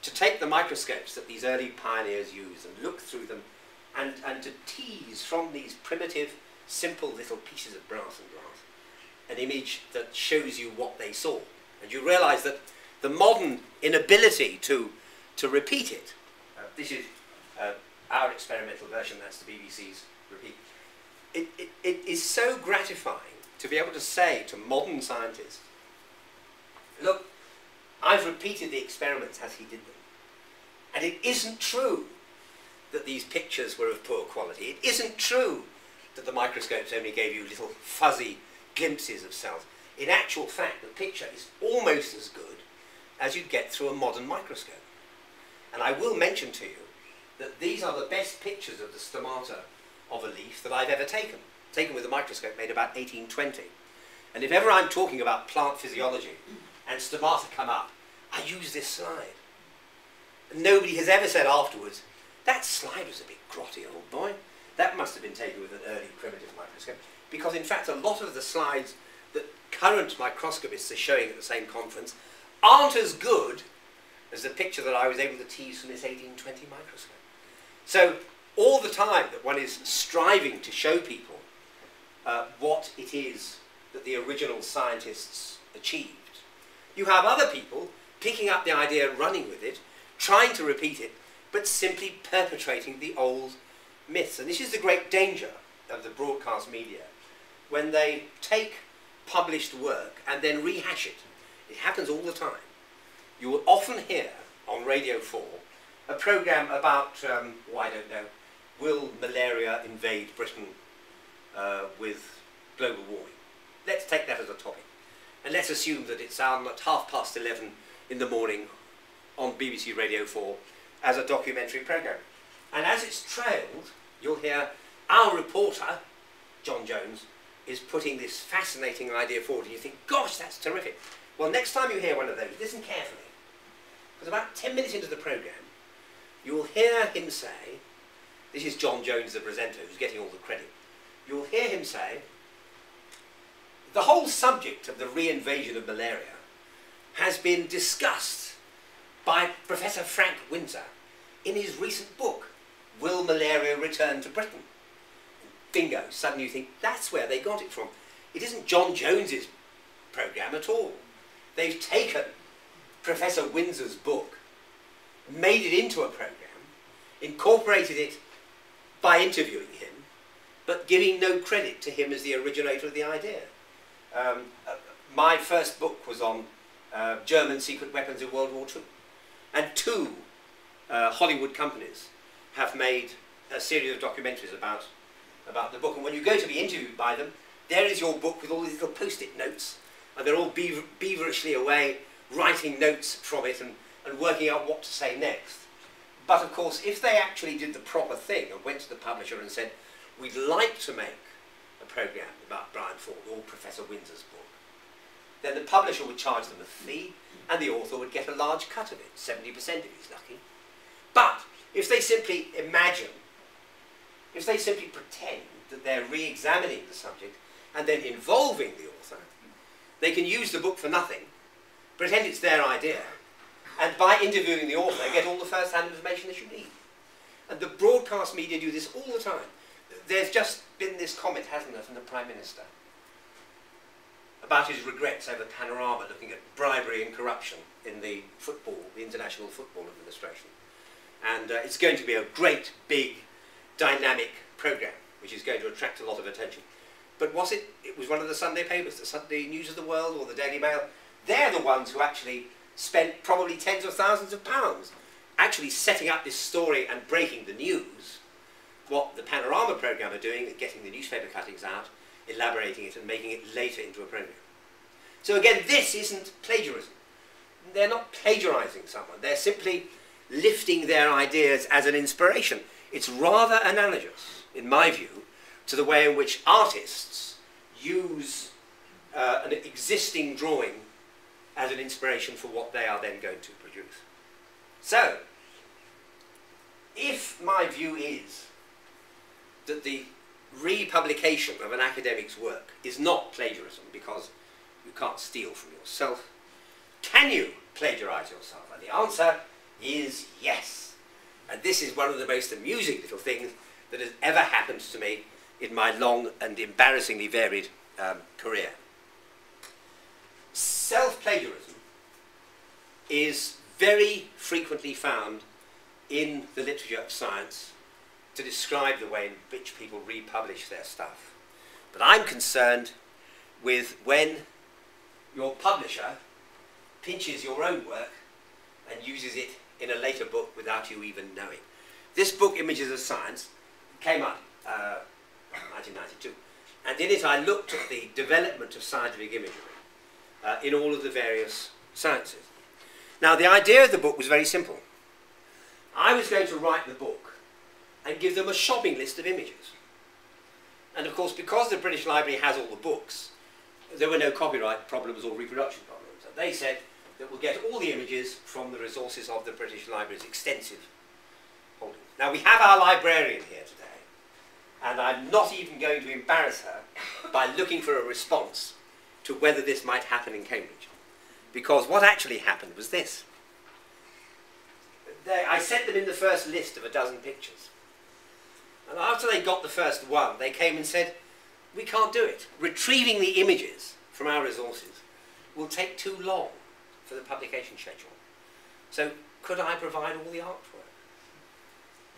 Speaker 1: to take the microscopes that these early pioneers used and look through them and to tease from these primitive, simple little pieces of brass and glass an image that shows you what they saw. And you realise that the modern inability to repeat it, this is our experimental version, that's the BBC's repeat, it is so gratifying to be able to say to modern scientists, look, I've repeated the experiments as he did them. And it isn't true that these pictures were of poor quality. It isn't true that the microscopes only gave you little fuzzy glimpses of cells. In actual fact, the picture is almost as good as you'd get through a modern microscope. And I will mention to you that these are the best pictures of the stomata of a leaf that I've ever taken with a microscope made about 1820. And if ever I'm talking about plant physiology and stomata come up, I use this slide. And nobody has ever said afterwards, that slide was a bit grotty, old boy. That must have been taken with an early primitive microscope. Because in fact, a lot of the slides that current microscopists are showing at the same conference aren't as good as the picture that I was able to tease from this 1820 microscope. So all the time that one is striving to show people what it is that the original scientists achieved, you have other people picking up the idea and running with it, trying to repeat it, but simply perpetrating the old myths. And this is the great danger of the broadcast media, when they take published work and then rehash it. It happens all the time. You will often hear on Radio 4 a programme about, I don't know, will malaria invade Britain with global warming? Let's take that as a topic. And let's assume that it's on at 11:30 in the morning on BBC Radio 4 as a documentary programme. And as it's trailed, you'll hear our reporter, John Jones, is putting this fascinating idea forward, and you think, gosh, that's terrific. Well, next time you hear one of those, listen carefully. Because about 10 minutes into the programme, you will hear him say, this is John Jones, the presenter, who's getting all the credit. You'll hear him say, the whole subject of the reinvasion of malaria has been discussed by Professor Frank Windsor in his recent book, Will Malaria Return to Britain? Bingo, suddenly you think, that's where they got it from. It isn't John Jones's programme at all. They've taken Professor Windsor's book, made it into a programme, incorporated it by interviewing him, but giving no credit to him as the originator of the idea. My first book was on German secret weapons in World War II. And two Hollywood companies have made a series of documentaries about the book. And when you go to be interviewed by them, there is your book with all these little post-it notes, and they're all beaverishly away writing notes from it and working out what to say next. But of course, if they actually did the proper thing and went to the publisher and said, we'd like to make a programme about Brian Ford or Professor Windsor's book, then the publisher would charge them a fee and the author would get a large cut of it, 70% if he's lucky. But if they simply imagine, if they simply pretend that they're re-examining the subject and then involving the author, they can use the book for nothing, pretend it's their idea, and by interviewing the author get all the first-hand information that you need. And the broadcast media do this all the time. There's just been this comment, hasn't there, from the Prime Minister about his regrets over Panorama looking at bribery and corruption in the International Football Administration. And it's going to be a great, big, dynamic programme, which is going to attract a lot of attention. But was it? It was one of the Sunday papers, the Sunday News of the World or the Daily Mail. They're the ones who actually spent probably tens of thousands of pounds actually setting up this story and breaking the news. What the Panorama programme are doing is getting the newspaper cuttings out, elaborating it and making it later into a programme. So again, this isn't plagiarism. They're not plagiarising someone. They're simply lifting their ideas as an inspiration. It's rather analogous, in my view, to the way in which artists use an existing drawing as an inspiration for what they are then going to produce. So, if my view is that the republication of an academic's work is not plagiarism because you can't steal from yourself, can you plagiarize yourself? And the answer is yes. And this is one of the most amusing little things that has ever happened to me in my long and embarrassingly varied career. Self-plagiarism is very frequently found in the literature of science to describe the way in which people republish their stuff. But I'm concerned with when your publisher pinches your own work and uses it in a later book without you even knowing. This book, Images of Science, came up in 1992, and in it I looked at the development of scientific imagery in all of the various sciences. Now, the idea of the book was very simple. I was going to write the book and give them a shopping list of images. And of course, because the British Library has all the books, there were no copyright problems or reproduction problems. And they said that we'll get all the images from the resources of the British Library's extensive holdings. Now, we have our librarian here today, and I'm not even going to embarrass her by looking for a response to whether this might happen in Cambridge. Because what actually happened was this. I sent them in the first list of a dozen pictures. And after they got the first one, they came and said, we can't do it. Retrieving the images from our resources will take too long for the publication schedule. So could I provide all the artwork?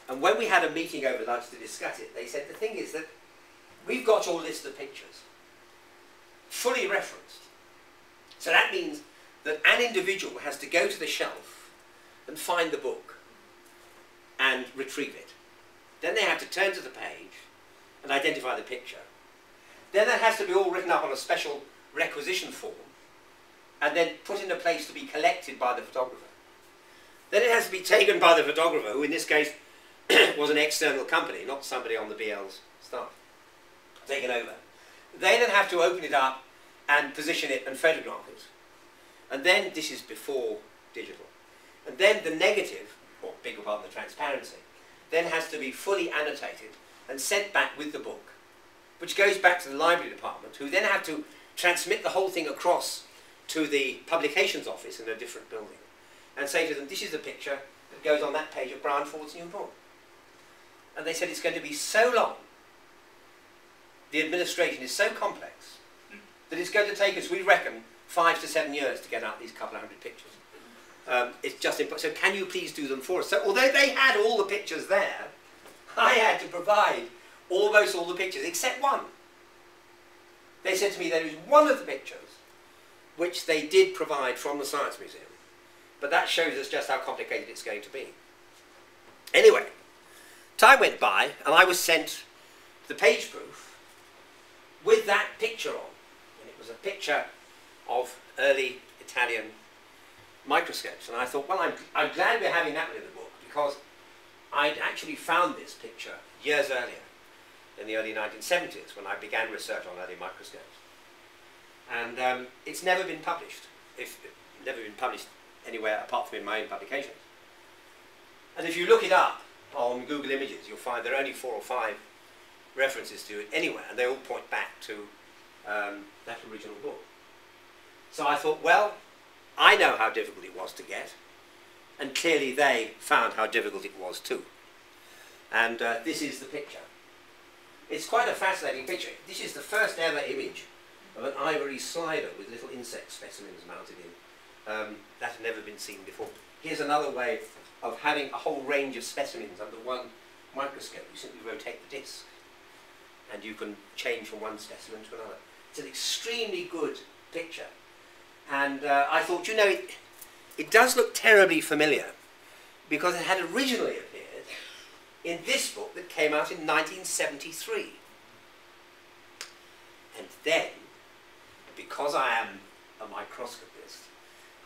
Speaker 1: And when we had a meeting over lunch to discuss it, they said, the thing is that we've got your list of pictures, fully referenced. So that means that an individual has to go to the shelf and find the book and retrieve it. Then they have to turn to the page and identify the picture. Then that has to be all written up on a special requisition form and then put in a place to be collected by the photographer. Then it has to be taken by the photographer, who in this case was an external company, not somebody on the BL's staff, taken over. They then have to open it up and position it and photograph it. And then, this is before digital, and then the negative, or bigger part of the transparency, then has to be fully annotated and sent back with the book, which goes back to the library department, who then have to transmit the whole thing across to the publications office in a different building, and say to them, this is the picture that goes on that page of Brian Ford's new book. And they said it's going to be so long, the administration is so complex, that it's going to take us, we reckon, 5 to 7 years to get out these couple of hundred pictures. It's just impossible. So can you please do them for us? So although they had all the pictures there, I had to provide almost all the pictures except one. They said to me there is one of the pictures which they did provide from the Science Museum, but that shows us just how complicated it's going to be. Anyway, time went by and I was sent the page proof with that picture on, and it was a picture of early Italian microscopes, and I thought, well, I'm glad we're having that one in the book, because I'd actually found this picture years earlier, in the early 1970s, when I began research on early microscopes. And it's never been published, never been published anywhere apart from in my own publications. And if you look it up on Google Images, you'll find there are only 4 or 5 references to it anywhere, and they all point back to that original book. So I thought, well, I know how difficult it was to get, and clearly they found how difficult it was too. And this is the picture. It's quite a fascinating picture. This is the first ever image of an ivory slider with little insect specimens mounted in. That had never been seen before. Here's another way of having a whole range of specimens under one microscope. You simply rotate the disc, and you can change from one specimen to another. It's an extremely good picture. And I thought, you know, it does look terribly familiar, because it had originally appeared in this book that came out in 1973. And then, because I am a microscopist,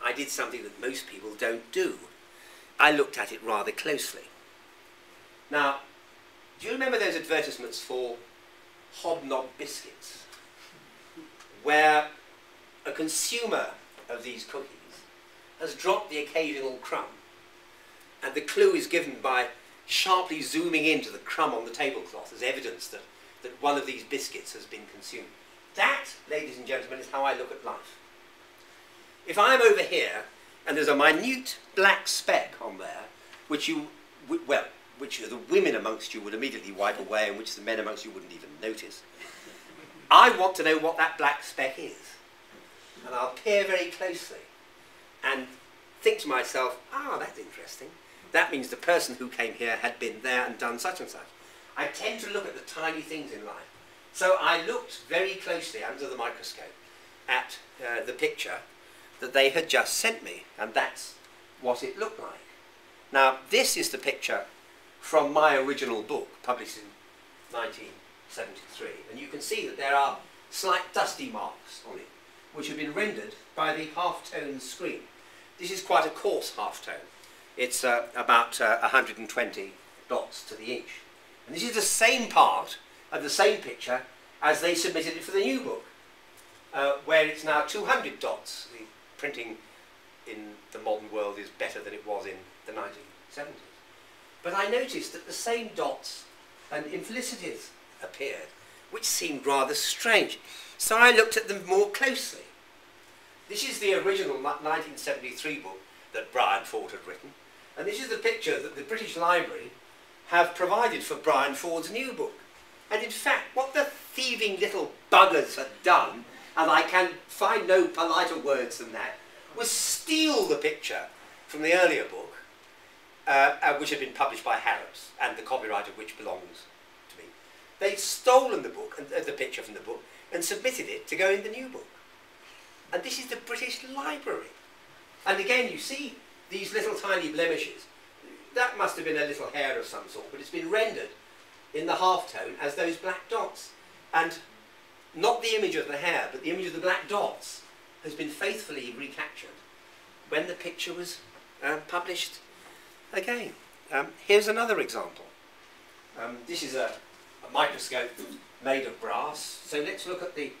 Speaker 1: I did something that most people don't do. I looked at it rather closely. Now, do you remember those advertisements for Hobnob biscuits, where a consumer of these cookies has dropped the occasional crumb, and the clue is given by sharply zooming into the crumb on the tablecloth as evidence that one of these biscuits has been consumed? That, ladies and gentlemen, is how I look at life. If I'm over here and there's a minute black speck on there, which the women amongst you would immediately wipe away and which the men amongst you wouldn't even notice, I want to know what that black speck is. And I'll peer very closely and think to myself, that's interesting. That means the person who came here had been there and done such and such. I tend to look at the tiny things in life. So I looked very closely under the microscope at the picture that they had just sent me, and that's what it looked like. Now, this is the picture from my original book, published in 1973, and you can see that there are slight dusty marks on it, which have been rendered by the half-tone screen. This is quite a coarse half-tone. It's about 120 dots to the inch. And this is the same part of the same picture as they submitted it for the new book, where it's now 200 dots. The printing in the modern world is better than it was in the 1970s. But I noticed that the same dots and infelicities appeared, which seemed rather strange. So I looked at them more closely. This is the original 1973 book that Brian Ford had written, and this is the picture that the British Library have provided for Brian Ford's new book. And in fact, what the thieving little buggers had done, and I can find no politer words than that, was steal the picture from the earlier book, which had been published by Harrods, and the copyright of which belongs to me. They'd stolen the book, the picture from the book, and submitted it to go in the new book. And this is the British Library. And again, you see these little tiny blemishes. That must have been a little hair of some sort, but it's been rendered in the half-tone as those black dots. And not the image of the hair, but the image of the black dots has been faithfully recaptured when the picture was published again. Here's another example. This is a microscope made of brass. So let's look at the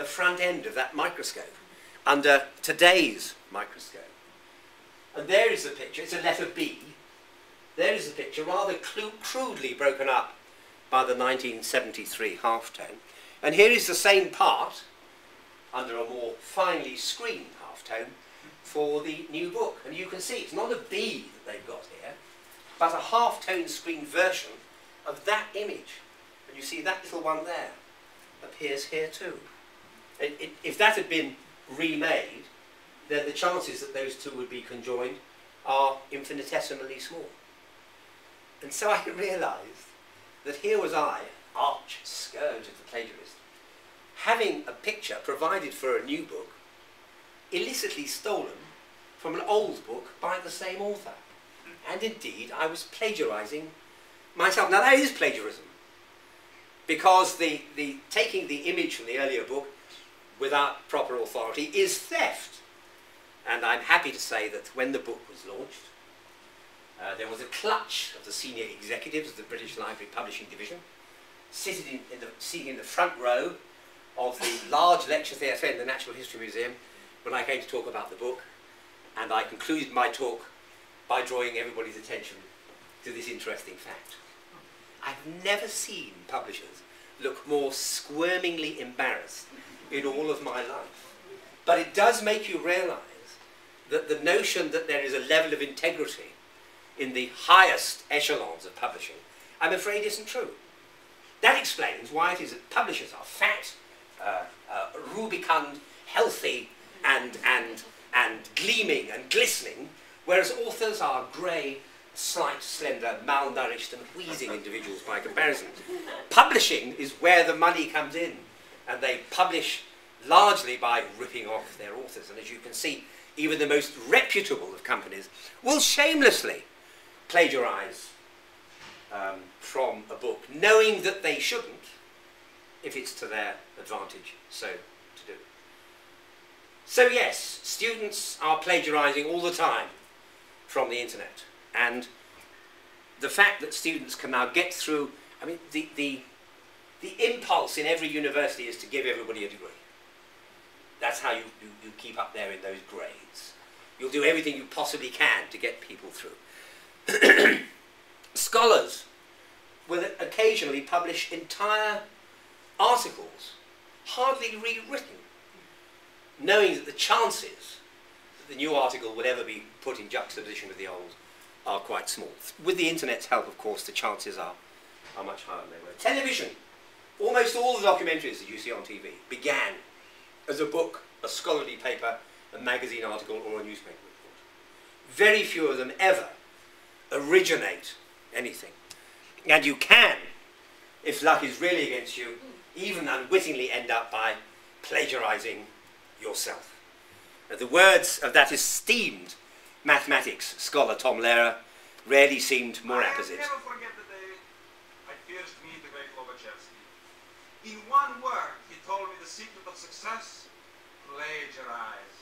Speaker 1: front end of that microscope under today's microscope. And there is the picture. It's a letter B. There is the picture, rather crudely broken up by the 1973 half-tone. And here is the same part, under a more finely screened half-tone, for the new book. And you can see it's not a B that they've got here, but a half-tone screened version of that image. And you see that little one there appears here too. If that had been remade, then the chances that those two would be conjoined are infinitesimally small. And so I realised that here was I, arch scourge of the plagiarist, having a picture provided for a new book, illicitly stolen from an old book by the same author. And indeed, I was plagiarising myself. Now that is plagiarism, because the taking the image from the earlier book without proper authority is theft. And I'm happy to say that when the book was launched, there was a clutch of the senior executives of the British Library Publishing Division, sitting in the front row of the large lecture theatre in the Natural History Museum when I came to talk about the book, and I concluded my talk by drawing everybody's attention to this interesting fact. I've never seen publishers look more squirmingly embarrassed in all of my life. But it does make you realise that the notion that there is a level of integrity in the highest echelons of publishing, I'm afraid isn't true. That explains why it is that publishers are fat, rubicund, healthy, and gleaming and glistening, whereas authors are grey, slight, slender, malnourished and wheezing individuals by comparison. Publishing is where the money comes in, and they publish largely by ripping off their authors. And as you can see, even the most reputable of companies will shamelessly plagiarise from a book, knowing that they shouldn't, if it's to their advantage so to do. So yes, students are plagiarising all the time from the internet, And the fact that students can now get through, I mean, the impulse in every university is to give everybody a degree. That's how you keep up there in those grades. You'll do everything you possibly can to get people through. Scholars will occasionally publish entire articles, hardly rewritten, knowing that the chances that the new article will ever be put in juxtaposition with the old are quite small. With the internet's help, of course, the chances are much higher than they were. Television, almost all the documentaries that you see on TV began as a book, a scholarly paper, a magazine article, or a newspaper report. Very few of them ever originate anything. And you can, if luck is really against you, even unwittingly end up by plagiarizing yourself. Now, the words of that esteemed mathematics scholar Tom Lehrer rarely seemed more apposite.
Speaker 2: I never forget the day I first meet the great Lobachevsky. In one word, he told me the secret of success: plagiarize.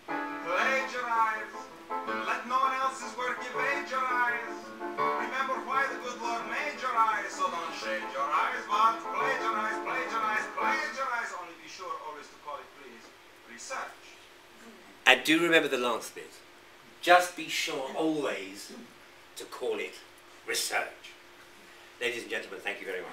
Speaker 2: Plagiarize. Let no one else's work evade your eyes. Remember why the good Lord made your eyes, so don't shade your eyes, but plagiarize, plagiarize, plagiarize. Only be sure always to call it, please, research.
Speaker 1: And do remember the last bit. Just be sure always to call it research. Ladies and gentlemen, thank you very much.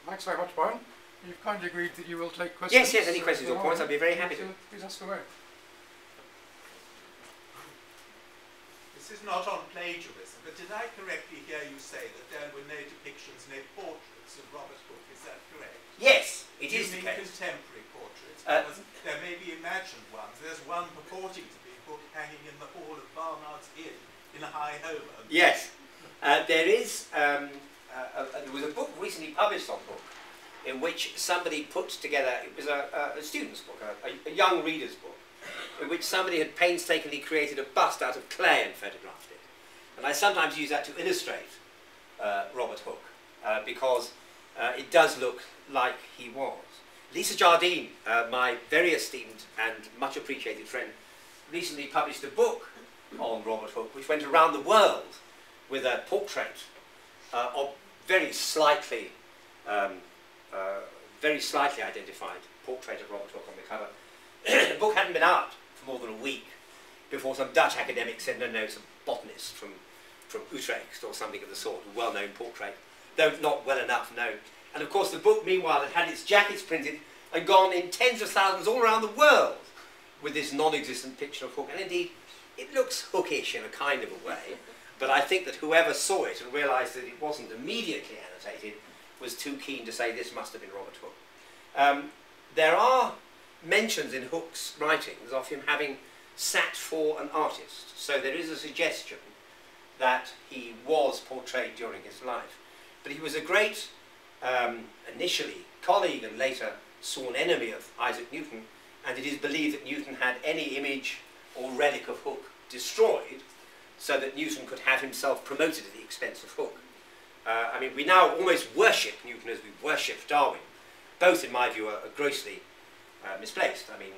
Speaker 3: Thanks very much, Brian. You've kindly agreed that you will take questions.
Speaker 1: Yes, any questions or points, I'd be very happy to.
Speaker 3: Please ask away.
Speaker 4: This is not on plagiarism, but did I correctly hear you say that there were no depictions, no portraits of Robert Hooke? Is that correct?
Speaker 1: Yes, it is
Speaker 4: You
Speaker 1: the
Speaker 4: mean
Speaker 1: case.
Speaker 4: contemporary portraits? Because there may be imagined ones. There's one purporting to be Hooke hanging in the hall of Barnard's Inn in High Holborn.
Speaker 1: Yes, there is. There was a book recently published on Hooke in which somebody put together, it was a student's book, a young reader's book, in which somebody had painstakingly created a bust out of clay and photographed it. And I sometimes use that to illustrate Robert Hooke, because it does look like he was. Lisa Jardine, my very esteemed and much appreciated friend, recently published a book on Robert Hooke, which went around the world with a portrait of very slightly identified portrait of Robert Hooke on the cover. The book hadn't been out for more than a week before some Dutch academic said, no, some botanist from Utrecht or something of the sort, a well-known portrait, though not well enough known. And of course the book, meanwhile, had its jackets printed and gone in tens of thousands all around the world with this non-existent picture of Hooke. And indeed, it looks Hookish in a kind of a way, but I think that whoever saw it and realised that it wasn't immediately annotated was too keen to say this must have been Robert Hooke. There are mentions in Hooke's writings of him having sat for an artist, so there is a suggestion that he was portrayed during his life. But he was a great, initially, colleague and later sworn enemy of Isaac Newton, and it is believed that Newton had any image or relic of Hooke destroyed so that Newton could have himself promoted at the expense of Hooke. I mean, we now almost worship Newton as we worship Darwin. Both, in my view, are grossly misplaced. I mean,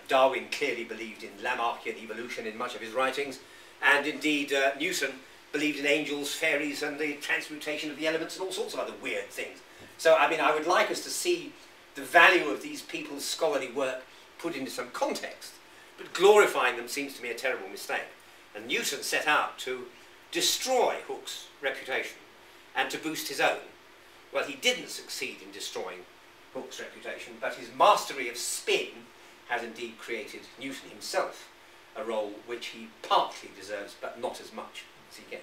Speaker 1: Darwin clearly believed in Lamarckian evolution in much of his writings, and indeed Newton believed in angels, fairies, and the transmutation of the elements and all sorts of other weird things. So, I mean, I would like us to see the value of these people's scholarly work put into some context, but glorifying them seems to me a terrible mistake. And Newton set out to destroy Hooke's reputation and to boost his own. Well, he didn't succeed in destroying Hooke's reputation, but his mastery of spin has indeed created Newton himself, a role which he partly deserves, but not as much as he gets.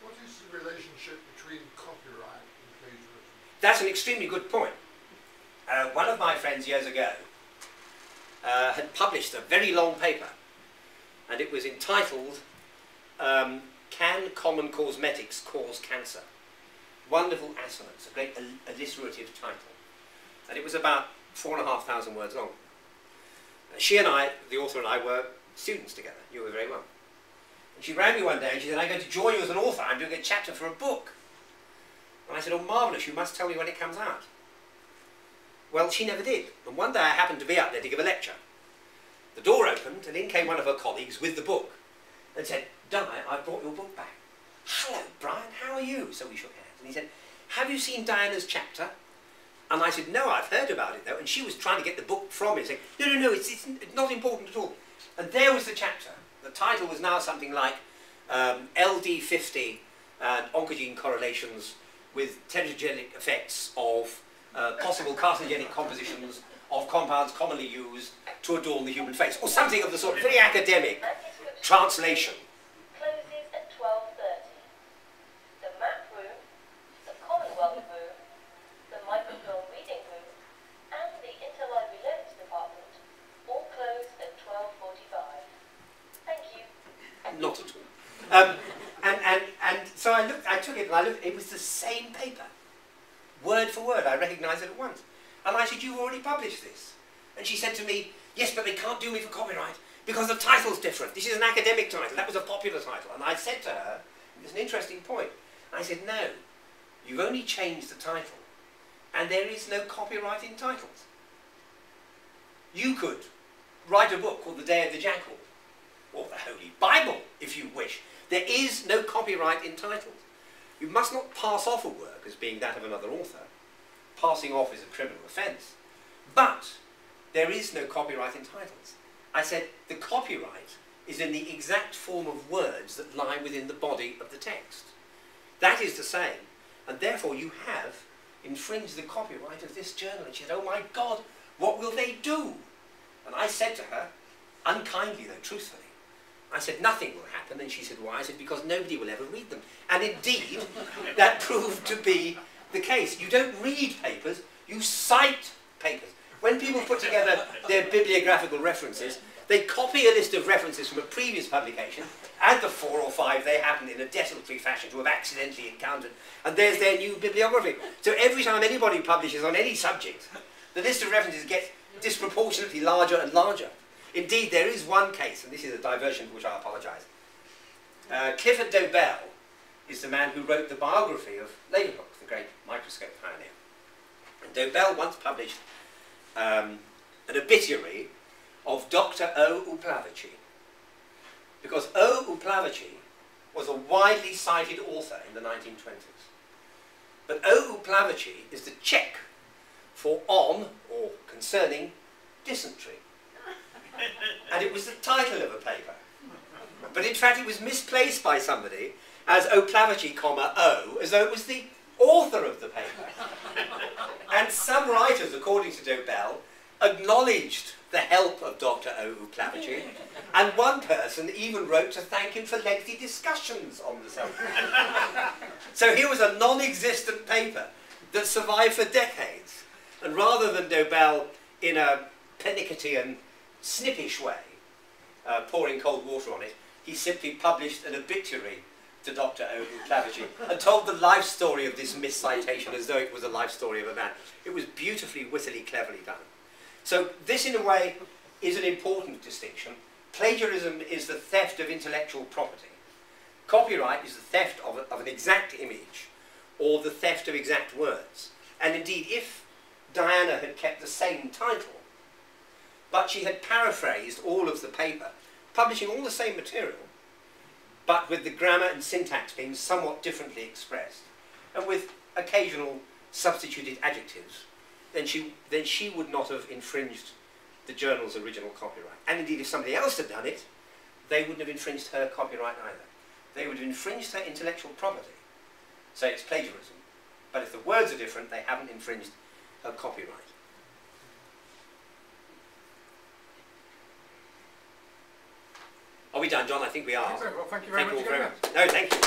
Speaker 3: What is the relationship between copyright and plagiarism?
Speaker 1: That's an extremely good point. One of my friends years ago had published a very long paper, and it was entitled Can Common Cosmetics Cause Cancer? Wonderful assonance, a great alliterative title. And it was about 4,500 words long. She and I, the author and I, were students together, you were very well. She rang me one day and she said, I'm going to join you as an author. I'm doing a chapter for a book. And I said, oh, marvellous, you must tell me when it comes out. Well, she never did. And one day I happened to be up there to give a lecture. The door opened and in came one of her colleagues with the book and said, Di, I brought your book back. Hello, Brian, how are you? So we shook hands. And he said, have you seen Diana's chapter? And I said, no, I've heard about it though. And she was trying to get the book from me, saying, no, it's not important at all. And there was the chapter. The title was now something like LD50 and oncogene correlations with teratogenic effects of possible carcinogenic compositions of compounds commonly used to adorn the human face, or something of the sort, very academic translation.
Speaker 5: Closes at 12:30. The map room, the Commonwealth room, the microfilm reading room, and the interlibrary letters department all close at 12:45. Thank you.
Speaker 1: Not at all. And so I took it and I looked, it was the same paper. Word for word, I recognised it at once. And I said, you've already published this? And she said to me, yes, but they can't do me for copyright because the title's different. This is an academic title, that was a popular title. And I said to her, it's an interesting point. I said, no, you've only changed the title and there is no copyright in titles. You could write a book called The Day of the Jackal, or the Holy Bible, if you wish. There is no copyright in titles. You must not pass off a work as being that of another author. Passing off is a criminal offence. But there is no copyright in titles. I said the copyright is in the exact form of words that lie within the body of the text. That is to say, and therefore you have infringed the copyright of this journal. And she said, oh my God, what will they do? And I said to her, unkindly though, truthfully, I said, nothing will happen. And she said, why? I said, because nobody will ever read them. And indeed, that proved to be the case. You don't read papers, you cite papers. When people put together their bibliographical references, they copy a list of references from a previous publication, add the 4 or 5 they happened in a desultory fashion to have accidentally encountered, and there's their new bibliography. So every time anybody publishes on any subject, the list of references gets disproportionately larger and larger. Indeed, there is one case, and this is a diversion for which I apologise. Clifford Dobell is the man who wrote the biography of Leeuwenhoek, the great microscope pioneer. And Dobell once published an obituary of Dr. O. Uplavici, because O. Uplavici was a widely cited author in the 1920s. But O. Uplavici is the Czech for on, or concerning, dysentery. And it was the title of a paper. But in fact it was misplaced by somebody as Uplavici, O, as though it was the author of the paper. And some writers, according to Dobell, acknowledged the help of Dr. O. Uplavici, and one person even wrote to thank him for lengthy discussions on the subject. So here was a non-existent paper that survived for decades, and rather than Dobell in a pernickety and snippish way, pouring cold water on it, he simply published an obituary to Dr. O. Uplavici and told the life story of this miscitation as though it was a life story of a man. It was beautifully, wittily, cleverly done. So this, in a way, is an important distinction. Plagiarism is the theft of intellectual property. Copyright is the theft of an exact image or the theft of exact words. And indeed, if Diana had kept the same title, but she had paraphrased all of the paper, publishing all the same material, but with the grammar and syntax being somewhat differently expressed, and with occasional substituted adjectives, then she would not have infringed the journal's original copyright. And indeed, if somebody else had done it, they wouldn't have infringed her copyright either. They would have infringed her intellectual property. So it's plagiarism. But if the words are different, they haven't infringed her copyright. Are we done, John? I think we are.
Speaker 3: Well, thank you very much.
Speaker 1: No, thank you.